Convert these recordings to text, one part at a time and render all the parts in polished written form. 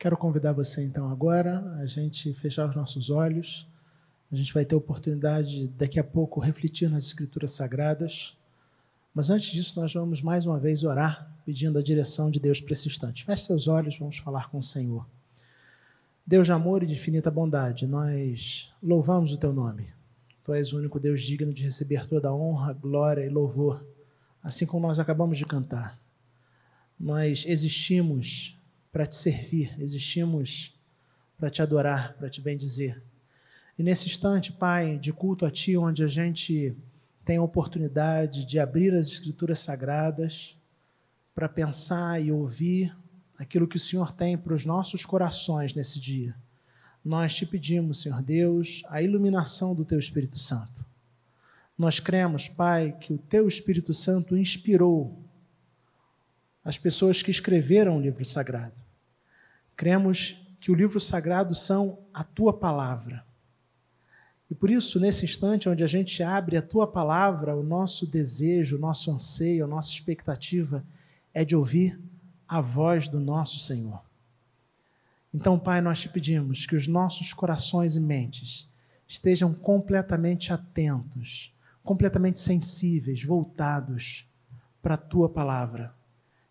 Quero convidar você então agora a gente fechar os nossos olhos. A gente vai ter a oportunidade daqui a pouco refletir nas Escrituras Sagradas. Mas antes disso nós vamos mais uma vez orar, pedindo a direção de Deus para esse instante. Feche seus olhos, vamos falar com o Senhor. Deus de amor e de infinita bondade, nós louvamos o Teu nome. Tu és o único Deus digno de receber toda a honra, glória e louvor, assim como nós acabamos de cantar. Nós existimos para Te servir, existimos para Te adorar, para Te bendizer. E nesse instante, Pai, de culto a Ti, onde a gente tem a oportunidade de abrir as Escrituras Sagradas para pensar e ouvir aquilo que o Senhor tem para os nossos corações nesse dia. Nós Te pedimos, Senhor Deus, a iluminação do Teu Espírito Santo. Nós cremos, Pai, que o Teu Espírito Santo inspirou as pessoas que escreveram o livro sagrado. Cremos que o livro sagrado são a Tua palavra. E por isso, nesse instante onde a gente abre a Tua palavra, o nosso desejo, o nosso anseio, a nossa expectativa é de ouvir a voz do nosso Senhor. Então, Pai, nós Te pedimos que os nossos corações e mentes estejam completamente atentos, completamente sensíveis, voltados para a Tua palavra.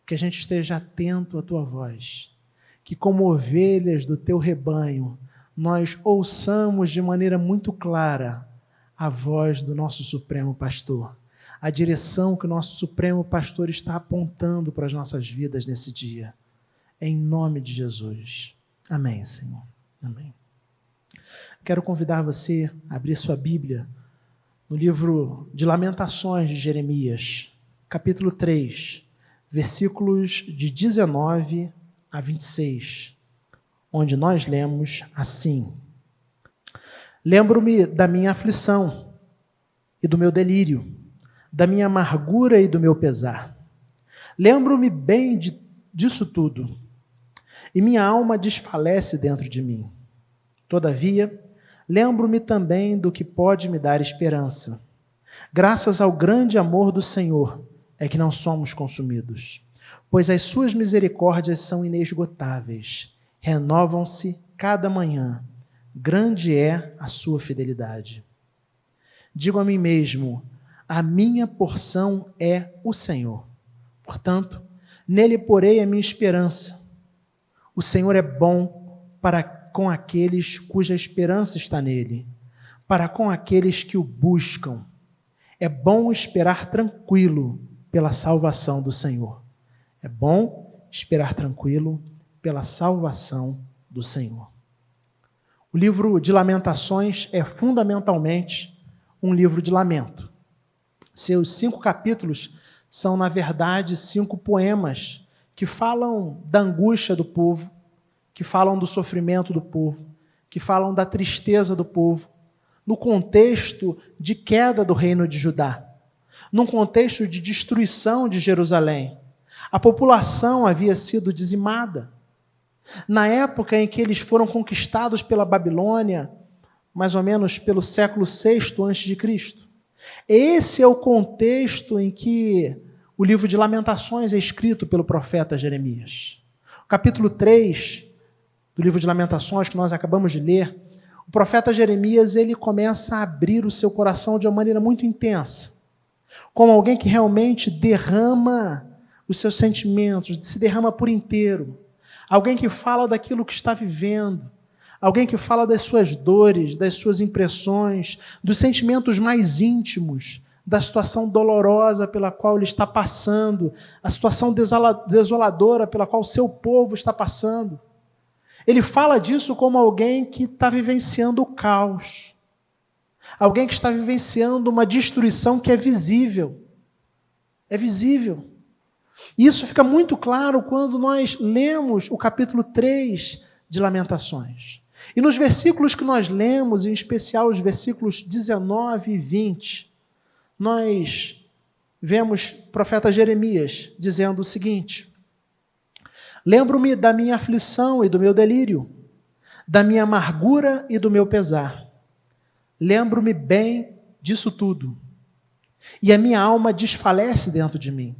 Que a gente esteja atento à Tua voz. Que como ovelhas do Teu rebanho, nós ouçamos de maneira muito clara a voz do nosso Supremo Pastor, a direção que o nosso Supremo Pastor está apontando para as nossas vidas nesse dia. Em nome de Jesus. Amém, Senhor. Amém. Quero convidar você a abrir sua Bíblia no livro de Lamentações de Jeremias, capítulo 3, versículos de 19 a 26, onde nós lemos assim: Lembro-me da minha aflição e do meu delírio, da minha amargura e do meu pesar. Lembro-me bem disso tudo, e minha alma desfalece dentro de mim. Todavia, lembro-me também do que pode me dar esperança. Graças ao grande amor do Senhor é que não somos consumidos, pois as suas misericórdias são inesgotáveis, renovam-se cada manhã. Grande é a sua fidelidade. Digo a mim mesmo, a minha porção é o Senhor. Portanto, nele porei a minha esperança. O Senhor é bom para com aqueles cuja esperança está nele, para com aqueles que o buscam. É bom esperar tranquilo pela salvação do Senhor. É bom esperar tranquilo pela salvação do Senhor. O livro de Lamentações é fundamentalmente um livro de lamento. Seus 5 capítulos são, na verdade, 5 poemas que falam da angústia do povo, que falam do sofrimento do povo, que falam da tristeza do povo, no contexto de queda do reino de Judá, num contexto de destruição de Jerusalém. A população havia sido dizimada. Na época em que eles foram conquistados pela Babilônia, mais ou menos pelo século VI a.C., esse é o contexto em que o livro de Lamentações é escrito pelo profeta Jeremias. O capítulo 3 do livro de Lamentações, que nós acabamos de ler, o profeta Jeremias ele começa a abrir o seu coração de uma maneira muito intensa, como alguém que realmente derrama os seus sentimentos, se derrama por inteiro. Alguém que fala daquilo que está vivendo. Alguém que fala das suas dores, das suas impressões, dos sentimentos mais íntimos, da situação dolorosa pela qual ele está passando, a situação desoladora pela qual o seu povo está passando. Ele fala disso como alguém que está vivenciando o caos. Alguém que está vivenciando uma destruição que é visível. É visível. Isso fica muito claro quando nós lemos o capítulo 3 de Lamentações. E nos versículos que nós lemos, em especial os versículos 19 e 20, nós vemos o profeta Jeremias dizendo o seguinte: Lembro-me da minha aflição e do meu delírio, da minha amargura e do meu pesar. Lembro-me bem disso tudo, e a minha alma desfalece dentro de mim.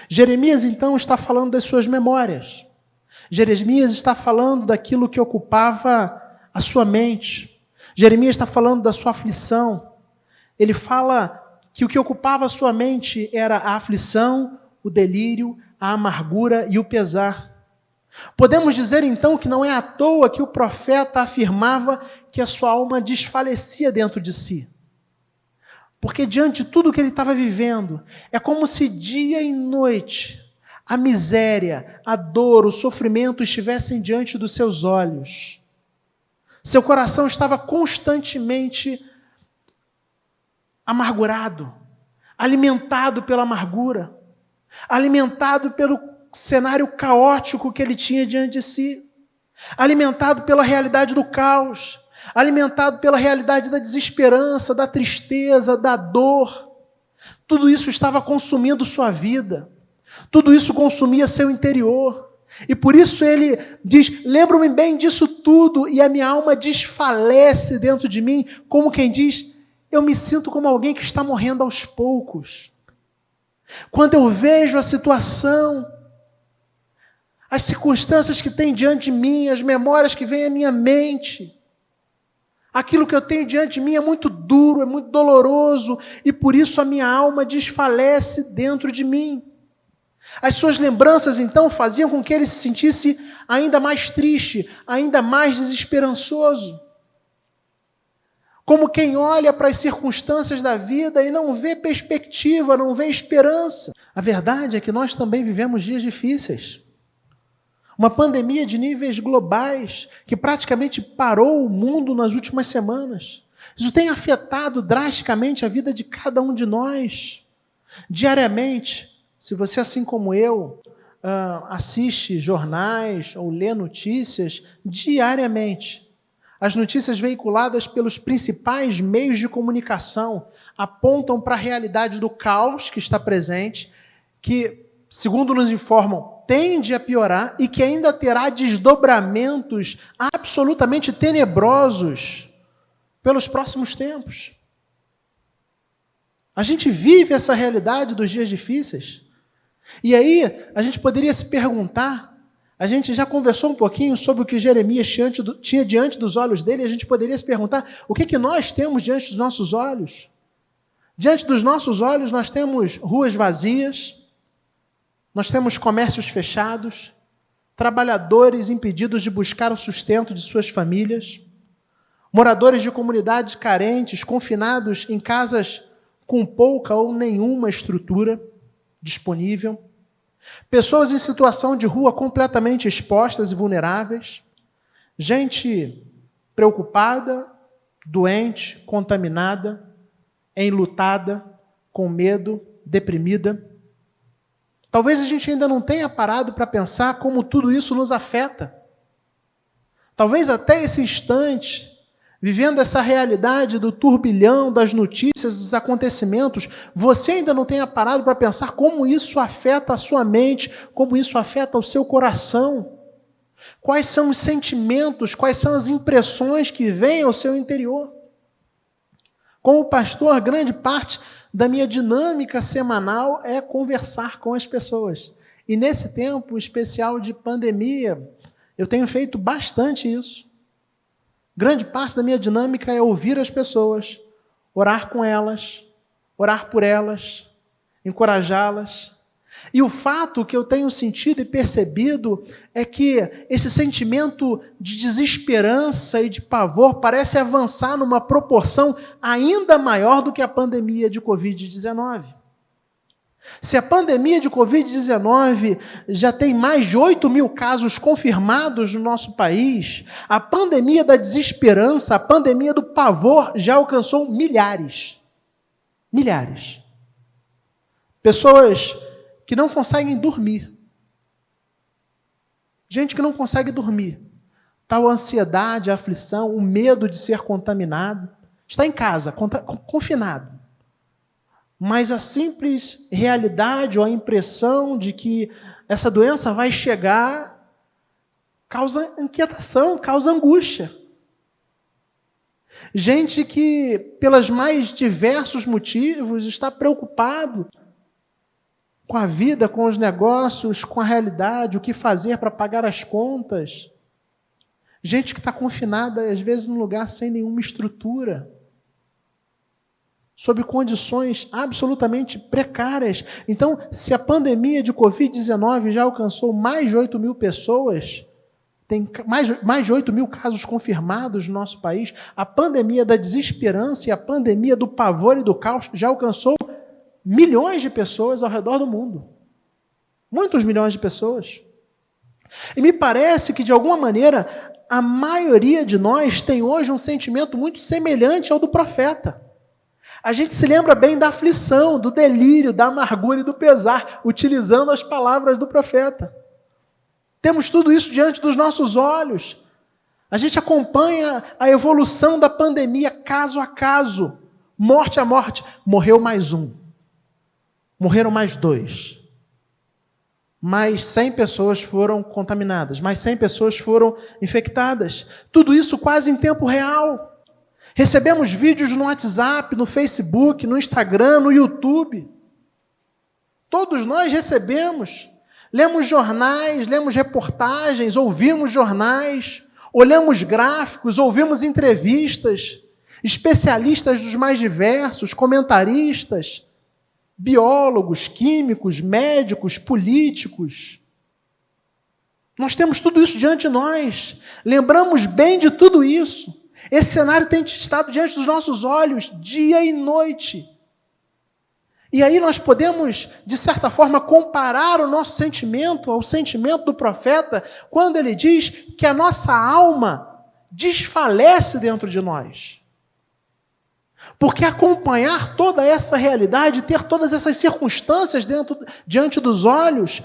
Jeremias, então, está falando das suas memórias. Jeremias está falando daquilo que ocupava a sua mente. Jeremias está falando da sua aflição. Ele fala que o que ocupava a sua mente era a aflição, o delírio, a amargura e o pesar. Podemos dizer então que não é à toa que o profeta afirmava que a sua alma desfalecia dentro de si. Porque diante de tudo que ele estava vivendo, é como se dia e noite a miséria, a dor, o sofrimento estivessem diante dos seus olhos. Seu coração estava constantemente amargurado, alimentado pela amargura, alimentado pelo cenário caótico que ele tinha diante de si, alimentado pela realidade do caos, alimentado pela realidade da desesperança, da tristeza, da dor. Tudo isso estava consumindo sua vida, tudo isso consumia seu interior. E por isso ele diz: lembro-me bem disso tudo e a minha alma desfalece dentro de mim, como quem diz, eu me sinto como alguém que está morrendo aos poucos. Quando eu vejo a situação, as circunstâncias que tem diante de mim, as memórias que vêm à minha mente, aquilo que eu tenho diante de mim é muito duro, é muito doloroso, e por isso a minha alma desfalece dentro de mim. As suas lembranças, então, faziam com que ele se sentisse ainda mais triste, ainda mais desesperançoso. Como quem olha para as circunstâncias da vida e não vê perspectiva, não vê esperança. A verdade é que nós também vivemos dias difíceis. Uma pandemia de níveis globais que praticamente parou o mundo nas últimas semanas. Isso tem afetado drasticamente a vida de cada um de nós. Diariamente, se você, assim como eu, assiste jornais ou lê notícias, diariamente, as notícias veiculadas pelos principais meios de comunicação apontam para a realidade do caos que está presente, que, segundo nos informam, tende a piorar e que ainda terá desdobramentos absolutamente tenebrosos pelos próximos tempos. A gente vive essa realidade dos dias difíceis. E aí, a gente poderia se perguntar, a gente já conversou um pouquinho sobre o que Jeremias tinha diante dos olhos dele, e a gente poderia se perguntar, o que nós temos diante dos nossos olhos? Diante dos nossos olhos, nós temos ruas vazias, nós temos comércios fechados, trabalhadores impedidos de buscar o sustento de suas famílias, moradores de comunidades carentes, confinados em casas com pouca ou nenhuma estrutura disponível, pessoas em situação de rua completamente expostas e vulneráveis, gente preocupada, doente, contaminada, enlutada, com medo, deprimida. Talvez a gente ainda não tenha parado para pensar como tudo isso nos afeta. Talvez até esse instante, vivendo essa realidade do turbilhão das notícias, dos acontecimentos, você ainda não tenha parado para pensar como isso afeta a sua mente, como isso afeta o seu coração. Quais são os sentimentos, quais são as impressões que vêm ao seu interior. Como pastor, grande parte da minha dinâmica semanal é conversar com as pessoas. E nesse tempo especial de pandemia, eu tenho feito bastante isso. Grande parte da minha dinâmica é ouvir as pessoas, orar com elas, orar por elas, encorajá-las. E o fato que eu tenho sentido e percebido é que esse sentimento de desesperança e de pavor parece avançar numa proporção ainda maior do que a pandemia de Covid-19. Se a pandemia de Covid-19 já tem mais de 8 mil casos confirmados no nosso país, a pandemia da desesperança, a pandemia do pavor já alcançou milhares. Milhares. Pessoas que não conseguem dormir. Gente que não consegue dormir. Tal ansiedade, aflição, o medo de ser contaminado. Está em casa, confinado. Mas a simples realidade ou a impressão de que essa doença vai chegar causa inquietação, causa angústia. Gente que, pelos mais diversos motivos, está preocupado. com a vida, com os negócios, com a realidade, o que fazer para pagar as contas. Gente que está confinada, às vezes, num lugar sem nenhuma estrutura, sob condições absolutamente precárias. Então, se a pandemia de Covid-19 já alcançou mais de 8 mil pessoas, tem mais de 8 mil casos confirmados no nosso país, a pandemia da desesperança e a pandemia do pavor e do caos já alcançou milhões de pessoas ao redor do mundo. Muitos milhões de pessoas. E me parece que, de alguma maneira, a maioria de nós tem hoje um sentimento muito semelhante ao do profeta. A gente se lembra bem da aflição, do delírio, da amargura e do pesar, utilizando as palavras do profeta. Temos tudo isso diante dos nossos olhos. A gente acompanha a evolução da pandemia caso a caso, morte a morte. Morreu mais um. Morreram mais 2. Mais 100 pessoas foram contaminadas, mais 100 pessoas foram infectadas. Tudo isso quase em tempo real. Recebemos vídeos no WhatsApp, no Facebook, no Instagram, no YouTube. Todos nós recebemos. Lemos jornais, lemos reportagens, ouvimos jornais, olhamos gráficos, ouvimos entrevistas, especialistas dos mais diversos, comentaristas, biólogos, químicos, médicos, políticos. Nós temos tudo isso diante de nós. Lembramos bem de tudo isso. Esse cenário tem estado diante dos nossos olhos, dia e noite. E aí nós podemos, de certa forma, comparar o nosso sentimento ao sentimento do profeta, quando ele diz que a nossa alma desfalece dentro de nós. Porque acompanhar toda essa realidade, ter todas essas circunstâncias diante dos olhos,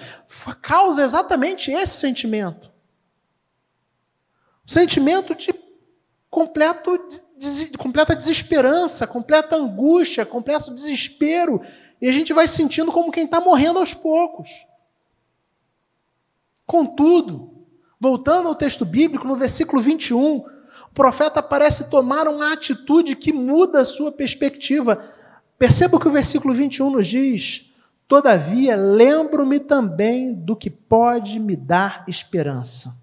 causa exatamente esse sentimento. O sentimento de completa desesperança, completa angústia, completo desespero. E a gente vai sentindo como quem está morrendo aos poucos. Contudo, voltando ao texto bíblico, no versículo 21, o profeta parece tomar uma atitude que muda a sua perspectiva. Perceba o que o versículo 21 nos diz. Todavia, lembro-me também do que pode me dar esperança.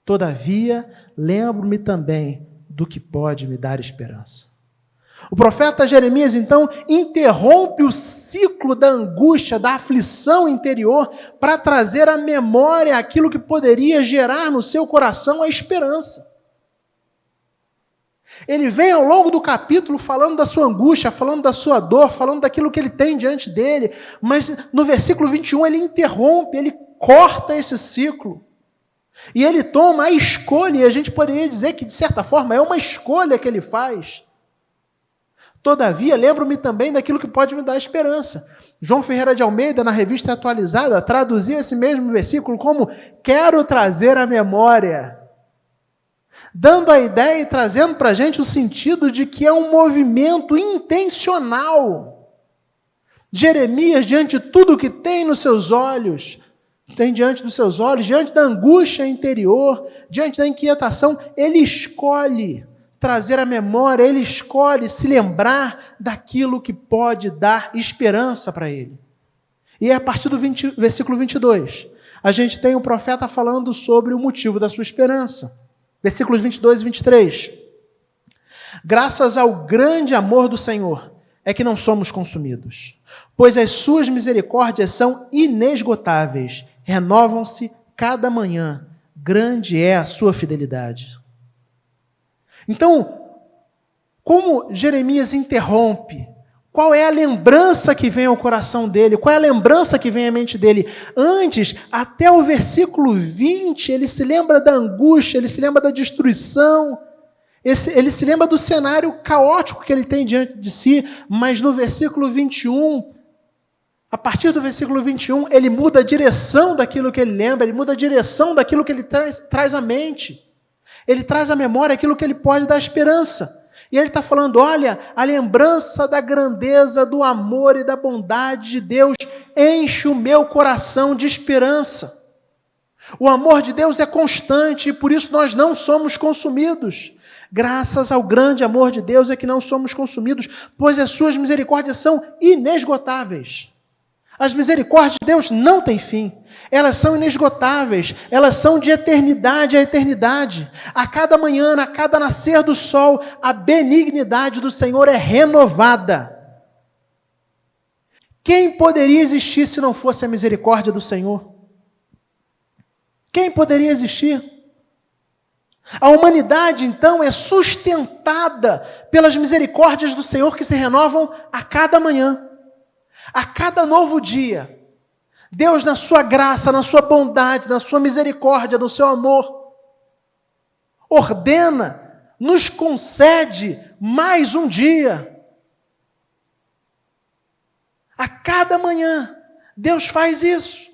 Todavia, lembro-me também do que pode me dar esperança. O profeta Jeremias, então, interrompe o ciclo da angústia, da aflição interior, para trazer à memória aquilo que poderia gerar no seu coração a esperança. Ele vem ao longo do capítulo falando da sua angústia, falando da sua dor, falando daquilo que ele tem diante dele, mas no versículo 21 ele interrompe, ele corta esse ciclo. E ele toma a escolha, e a gente poderia dizer que, de certa forma, é uma escolha que ele faz. Todavia, lembro-me também daquilo que pode me dar esperança. João Ferreira de Almeida, na Revista Atualizada, traduziu esse mesmo versículo como quero trazer à memória, dando a ideia e trazendo para a gente o sentido de que é um movimento intencional. Jeremias, diante de tudo que tem nos seus olhos, diante dos seus olhos, diante da angústia interior, diante da inquietação, ele escolhe trazer à memória, ele escolhe se lembrar daquilo que pode dar esperança para ele. E é a partir do versículo 22, a gente tem o profeta falando sobre o motivo da sua esperança. Versículos 22 e 23. Graças ao grande amor do Senhor é que não somos consumidos, pois as suas misericórdias são inesgotáveis, renovam-se cada manhã, grande é a sua fidelidade. Então, como Jeremias interrompe, qual é a lembrança que vem ao coração dele? Qual é a lembrança que vem à mente dele? Antes, até o versículo 20, ele se lembra da angústia, ele se lembra da destruição, ele se lembra do cenário caótico que ele tem diante de si, mas no versículo 21, a partir do versículo 21, ele muda a direção daquilo que ele lembra, ele muda a direção daquilo que ele traz à mente. Ele traz à memória aquilo que ele pode dar esperança. E ele está falando, olha, a lembrança da grandeza, do amor e da bondade de Deus enche o meu coração de esperança. O amor de Deus é constante e por isso nós não somos consumidos. Graças ao grande amor de Deus é que não somos consumidos, pois as suas misericórdias são inesgotáveis. As misericórdias de Deus não têm fim. Elas são inesgotáveis. Elas são de eternidade a eternidade. A cada manhã, a cada nascer do sol, a benignidade do Senhor é renovada. Quem poderia existir se não fosse a misericórdia do Senhor? Quem poderia existir? A humanidade, então, é sustentada pelas misericórdias do Senhor que se renovam a cada manhã. A cada novo dia, Deus, na sua graça, na sua bondade, na sua misericórdia, no seu amor, ordena, nos concede mais um dia. A cada manhã, Deus faz isso.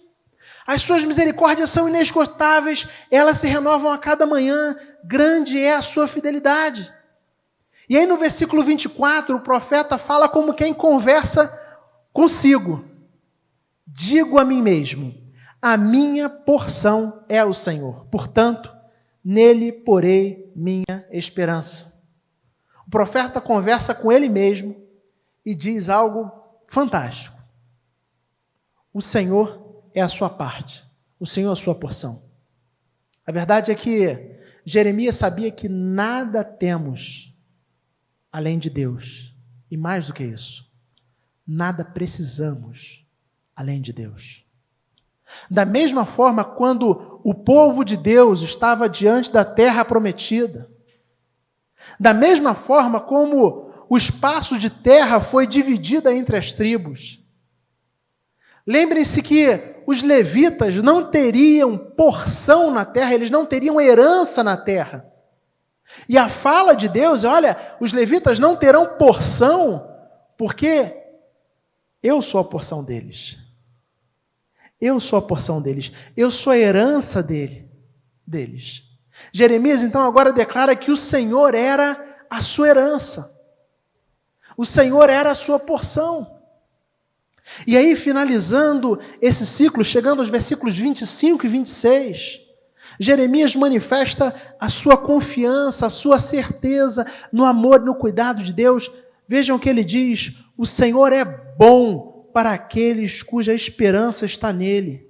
As suas misericórdias são inesgotáveis, elas se renovam a cada manhã, grande é a sua fidelidade. E aí no versículo 24, o profeta fala como quem conversa consigo. Digo a mim mesmo, a minha porção é o Senhor, portanto, nele porei minha esperança. O profeta conversa com ele mesmo e diz algo fantástico. O Senhor é a sua parte, o Senhor é a sua porção. A verdade é que Jeremias sabia que nada temos além de Deus, e mais do que isso, nada precisamos além de Deus. Da mesma forma, quando o povo de Deus estava diante da terra prometida, da mesma forma como o espaço de terra foi dividido entre as tribos, lembrem-se que os levitas não teriam porção na terra, eles não teriam herança na terra. E a fala de Deus, olha, os levitas não terão porção, porque eu sou a porção deles. Eu sou a porção deles. Eu sou a herança deles. Jeremias, então, agora declara que o Senhor era a sua herança. O Senhor era a sua porção. E aí, finalizando esse ciclo, chegando aos versículos 25 e 26, Jeremias manifesta a sua confiança, a sua certeza no amor e no cuidado de Deus. Vejam o que ele diz: o Senhor é bom para aqueles cuja esperança está nele.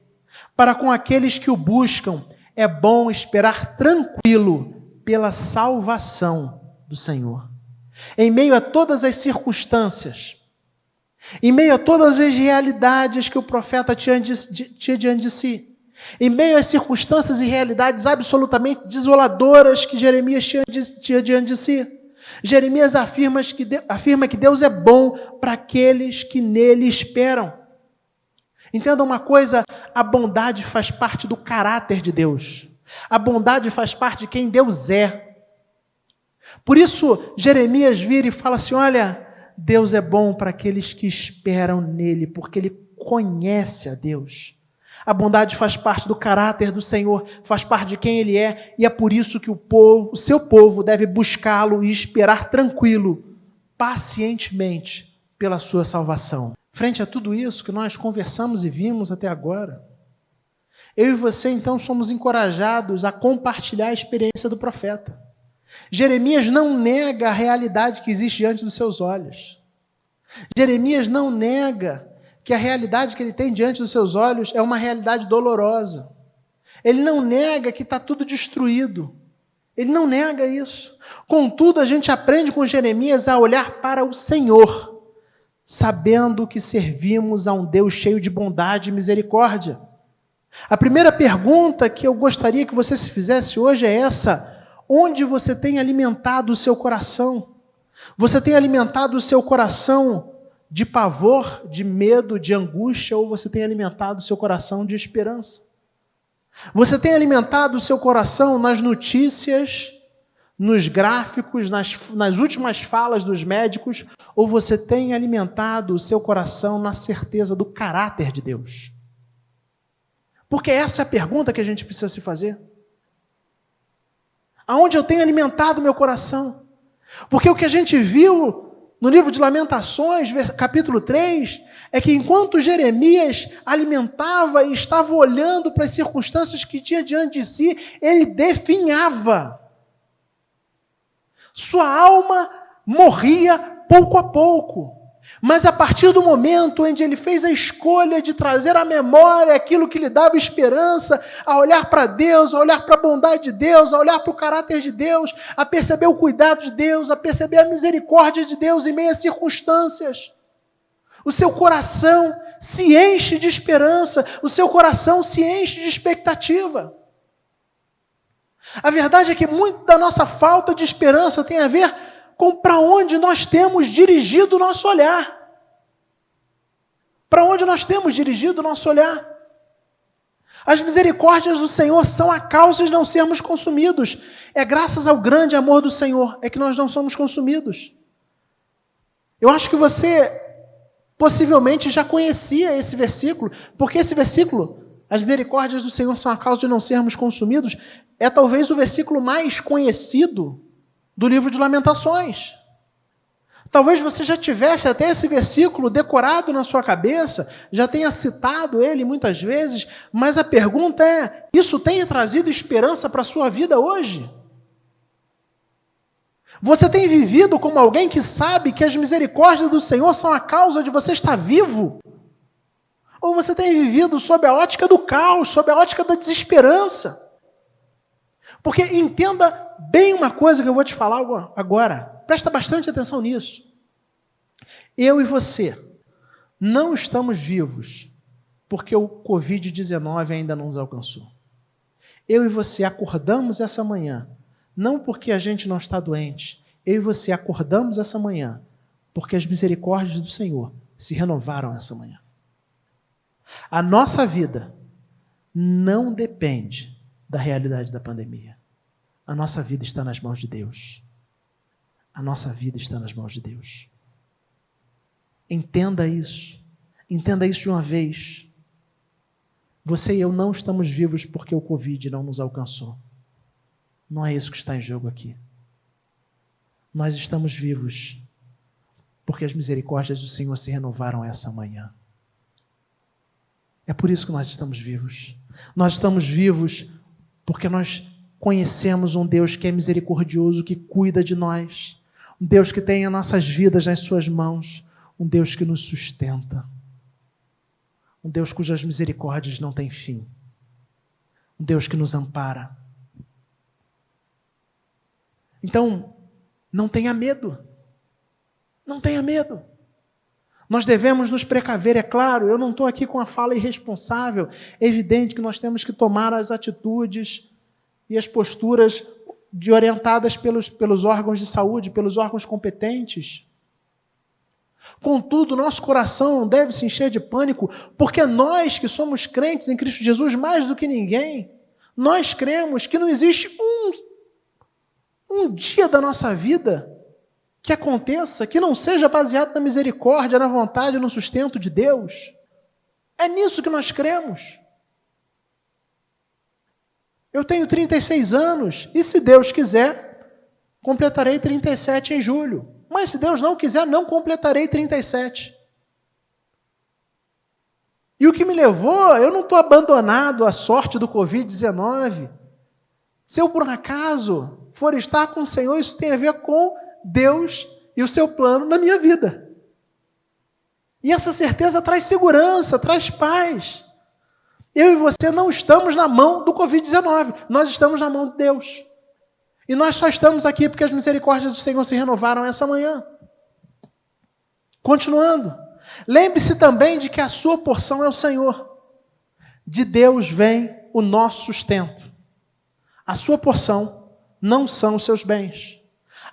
Para com aqueles que o buscam, é bom esperar tranquilo pela salvação do Senhor. Em meio a todas as circunstâncias, em meio a todas as realidades que o profeta tinha diante de si, em meio às circunstâncias e realidades absolutamente desoladoras que Jeremias tinha diante de si, Jeremias afirma que Deus é bom para aqueles que nele esperam. Entenda uma coisa, a bondade faz parte do caráter de Deus. A bondade faz parte de quem Deus é. Por isso, Jeremias vira e fala assim, olha, Deus é bom para aqueles que esperam nele, porque ele conhece a Deus. A bondade faz parte do caráter do Senhor, faz parte de quem Ele é, e é por isso que o seu povo deve buscá-lo e esperar tranquilo, pacientemente, pela sua salvação. Frente a tudo isso que nós conversamos e vimos até agora, eu e você, então, somos encorajados a compartilhar a experiência do profeta. Jeremias não nega a realidade que existe diante dos seus olhos. Jeremias não nega que a realidade que ele tem diante dos seus olhos é uma realidade dolorosa. Ele não nega que está tudo destruído. Ele não nega isso. Contudo, a gente aprende com Jeremias a olhar para o Senhor, sabendo que servimos a um Deus cheio de bondade e misericórdia. A primeira pergunta que eu gostaria que você se fizesse hoje é essa: onde você tem alimentado o seu coração? Você tem alimentado o seu coração de pavor, de medo, de angústia, ou você tem alimentado o seu coração de esperança? Você tem alimentado o seu coração nas notícias, nos gráficos, nas últimas falas dos médicos, ou você tem alimentado o seu coração na certeza do caráter de Deus? Porque essa é a pergunta que a gente precisa se fazer. Aonde eu tenho alimentado o meu coração? Porque o que a gente viu no livro de Lamentações, capítulo 3, é que enquanto Jeremias alimentava e estava olhando para as circunstâncias que tinha diante de si, ele definhava. Sua alma morria pouco a pouco. Mas a partir do momento em que ele fez a escolha de trazer à memória aquilo que lhe dava esperança, a olhar para Deus, a olhar para a bondade de Deus, a olhar para o caráter de Deus, a perceber o cuidado de Deus, a perceber a misericórdia de Deus em meio às circunstâncias, o seu coração se enche de esperança, o seu coração se enche de expectativa. A verdade é que muito da nossa falta de esperança tem a ver com para onde nós temos dirigido o nosso olhar. Para onde nós temos dirigido o nosso olhar. As misericórdias do Senhor são a causa de não sermos consumidos. É graças ao grande amor do Senhor é que nós não somos consumidos. Eu acho que você possivelmente já conhecia esse versículo, porque esse versículo, as misericórdias do Senhor são a causa de não sermos consumidos, é talvez o versículo mais conhecido do livro de Lamentações. Talvez você já tivesse até esse versículo decorado na sua cabeça, já tenha citado ele muitas vezes, mas a pergunta é, isso tem trazido esperança para a sua vida hoje? Você tem vivido como alguém que sabe que as misericórdias do Senhor são a causa de você estar vivo? Ou você tem vivido sob a ótica do caos, sob a ótica da desesperança? Porque entenda bem uma coisa que eu vou te falar agora. Presta bastante atenção nisso. Eu e você não estamos vivos porque o Covid-19 ainda não nos alcançou. Eu e você acordamos essa manhã, não porque a gente não está doente. Eu e você acordamos essa manhã porque as misericórdias do Senhor se renovaram essa manhã. A nossa vida não depende da realidade da pandemia. A nossa vida está nas mãos de Deus. A nossa vida está nas mãos de Deus. Entenda isso. Entenda isso de uma vez. Você e eu não estamos vivos porque o Covid não nos alcançou. Não é isso que está em jogo aqui. Nós estamos vivos porque as misericórdias do Senhor se renovaram essa manhã. É por isso que nós estamos vivos. Nós estamos vivos porque nós conhecemos um Deus que é misericordioso, que cuida de nós. Um Deus que tem as nossas vidas nas suas mãos. Um Deus que nos sustenta. Um Deus cujas misericórdias não têm fim. Um Deus que nos ampara. Então, não tenha medo. Não tenha medo. Nós devemos nos precaver, é claro, eu não estou aqui com a fala irresponsável. É evidente que nós temos que tomar as atitudes e as posturas orientadas pelos órgãos de saúde, pelos órgãos competentes. Contudo, nosso coração não deve se encher de pânico, porque nós que somos crentes em Cristo Jesus, mais do que ninguém, nós cremos que não existe um dia da nossa vida que aconteça, que não seja baseado na misericórdia, na vontade, no sustento de Deus. É nisso que nós cremos. Eu tenho 36 anos e, se Deus quiser, completarei 37 em julho. Mas se Deus não quiser, não completarei 37. E o que me levou, eu não estou abandonado à sorte do Covid-19. Se eu, por um acaso, for estar com o Senhor, isso tem a ver com Deus e o seu plano na minha vida. E essa certeza traz segurança, traz paz. Eu e você não estamos na mão do Covid-19, nós estamos na mão de Deus. E nós só estamos aqui porque as misericórdias do Senhor se renovaram essa manhã. Continuando, lembre-se também de que a sua porção é o Senhor. De Deus vem o nosso sustento. A sua porção não são os seus bens.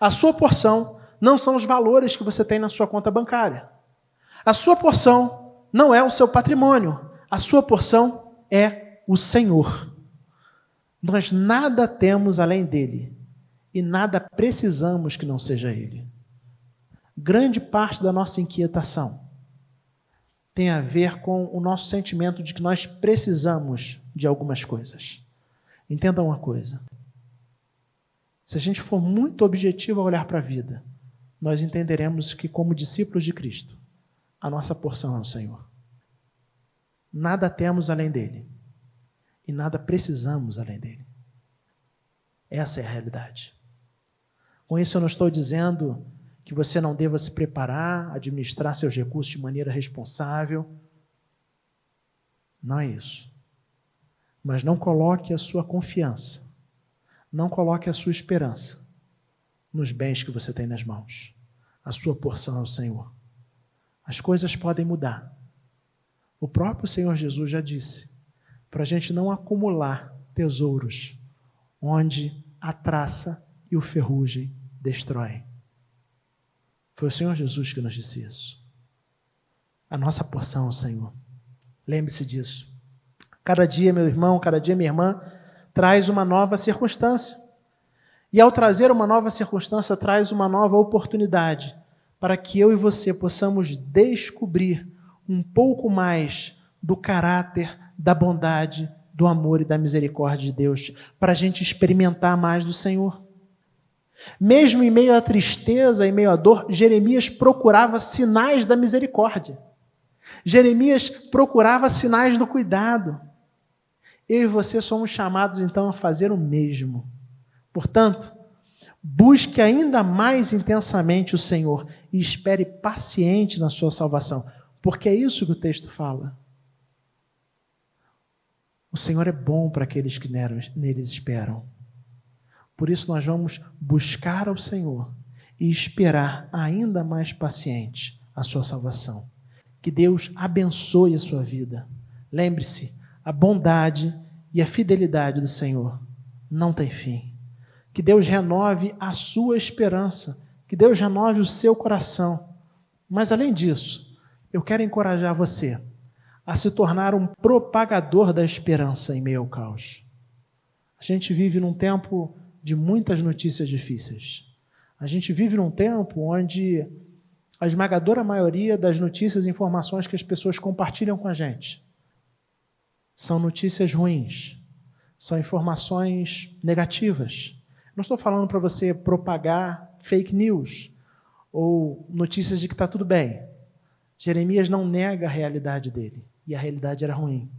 A sua porção não são os valores que você tem na sua conta bancária. A sua porção não é o seu patrimônio. A sua porção é o Senhor. Nós nada temos além dele e nada precisamos que não seja ele. Grande parte da nossa inquietação tem a ver com o nosso sentimento de que nós precisamos de algumas coisas. Entenda uma coisa. Se a gente for muito objetivo ao olhar para a vida, nós entenderemos que, como discípulos de Cristo, a nossa porção é o Senhor. Nada temos além dele e nada precisamos além dele. Essa é a realidade. Com isso eu não estou dizendo que que você não deva se preparar, administrar seus recursos de maneira responsável. Não é isso. Mas não coloque a sua confiança, não coloque a sua esperança nos bens que você tem nas mãos. A sua porção é o Senhor. As coisas podem mudar. O próprio Senhor Jesus já disse, para a gente não acumular tesouros onde a traça e o ferrugem destroem. Foi o Senhor Jesus que nos disse isso. A nossa porção é o Senhor. Lembre-se disso. Cada dia, meu irmão, cada dia, minha irmã, traz uma nova circunstância. E ao trazer uma nova circunstância, traz uma nova oportunidade para que eu e você possamos descobrir um pouco mais do caráter, da bondade, do amor e da misericórdia de Deus, para a gente experimentar mais do Senhor. Mesmo em meio à tristeza, em meio à dor, Jeremias procurava sinais da misericórdia. Jeremias procurava sinais do cuidado. Eu e você somos chamados então a fazer o mesmo. Portanto, busque ainda mais intensamente o Senhor e espere paciente na sua salvação, porque é isso que o texto fala. O Senhor é bom para aqueles que neles esperam. Por isso nós vamos buscar ao Senhor e esperar ainda mais paciente a sua salvação. Que Deus abençoe a sua vida. Lembre-se, a bondade e a fidelidade do Senhor não tem fim. Que Deus renove a sua esperança, que Deus renove o seu coração. Mas além disso, eu quero encorajar você a se tornar um propagador da esperança em meio ao caos. A gente vive num tempo de muitas notícias difíceis. A gente vive num tempo onde a esmagadora maioria das notícias e informações que as pessoas compartilham com a gente são notícias ruins, são informações negativas. Não estou falando para você propagar fake news ou notícias de que está tudo bem. Jeremias não nega a realidade dele, e a realidade era ruim.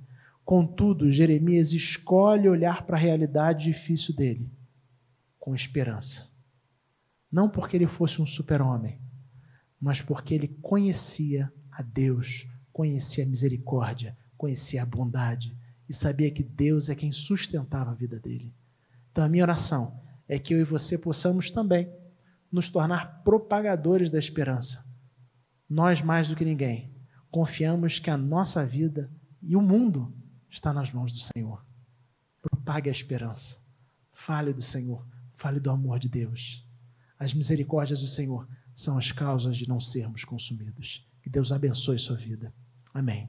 Contudo, Jeremias escolhe olhar para a realidade difícil dele com esperança. Não porque ele fosse um super-homem, mas porque ele conhecia a Deus, conhecia a misericórdia, conhecia a bondade e sabia que Deus é quem sustentava a vida dele. Então a minha oração é que eu e você possamos também nos tornar propagadores da esperança. Nós, mais do que ninguém, confiamos que a nossa vida e o mundo está nas mãos do Senhor. Propague a esperança. Fale do Senhor. Fale do amor de Deus. As misericórdias do Senhor são as causas de não sermos consumidos. Que Deus abençoe sua vida. Amém.